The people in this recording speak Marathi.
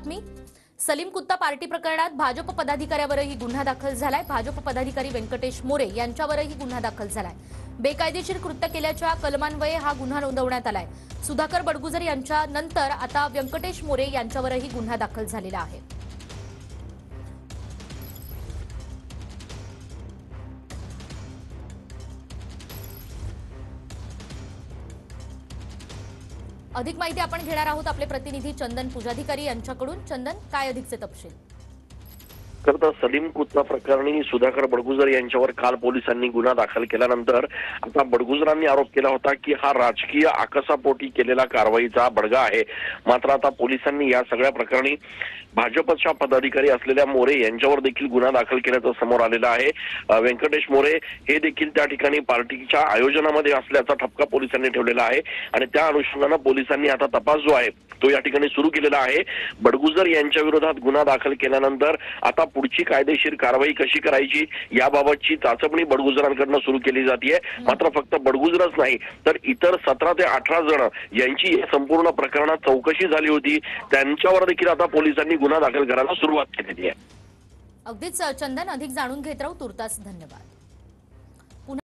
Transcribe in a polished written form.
बातमी। सलीम कुत्ता पार्टी प्रकरणात भाजप पदाधिकाऱ्यावरही गुन्हा दाखल झालाय। भाजप पदाधिकारी व्यंकटेश मोरे यांच्यावरही गुन्हा दाखल झालाय। बेकायदेशीर कृत्य केल्याच्या कलमान्वये हा गुन्हा नोंदवण्यात आलाय। सुधाकर बडगुजर यांच्या नंतर आता व्यंकटेश मोरे यांच्यावरही गुन्हा दाखल झालेला आहे। अधिक माहिती आपण घेणार आहोत आपले प्रतिनिधी चंदन पुजाधिकारी यांच्याकडून। चंदन, काय अधिकचे तपशील? तर सलीम कुत्ता प्रकरणी सुधाकर बडगुजर यांच्यावर काल पोलिसांनी गुन्हा दाखल केल्यानंतर आता बडगुजरांनी आरोप केला होता की हा राजकीय आकसापोटी केलेला कारवाईचा बडगा आहे। मात्र आता पोलिसांनी या सगळ्या प्रकरणी भाजपच्या पदाधिकारी असलेल्या मोरे यांच्यावर देखील गुन्हा दाखल केल्याचं समोर आलेलं आहे। व्यंकटेश मोरे हे देखील त्या ठिकाणी पार्टीच्या आयोजनामध्ये असल्याचा ठपका पोलिसांनी ठेवलेला आहे आणि त्या अनुषंगाने पोलिसांनी आता तपास जो आहे तो या ठिकाणी सुरू केलेला आहे। बडगुजर यांच्या विरोधात गुन्हा दाखल केल्यानंतर आता पुढची कायदेशीर कारवाई कशी करायची याबाबतची चाचपणी बडगुजरांकडून सुरू केली जाते। मात्र फक्त बडगुजरच नाही तर इतर 17 ते 18 जण यांची या संपूर्ण प्रकरणात चौकशी झाली होती, त्यांच्यावर देखील आता पोलिसांनी गुन्हा दाखल करायला सुरुवात केलेली आहे। अगदीच चंदन, अधिक जाणून घेत राहू। तुर्तास धन्यवाद।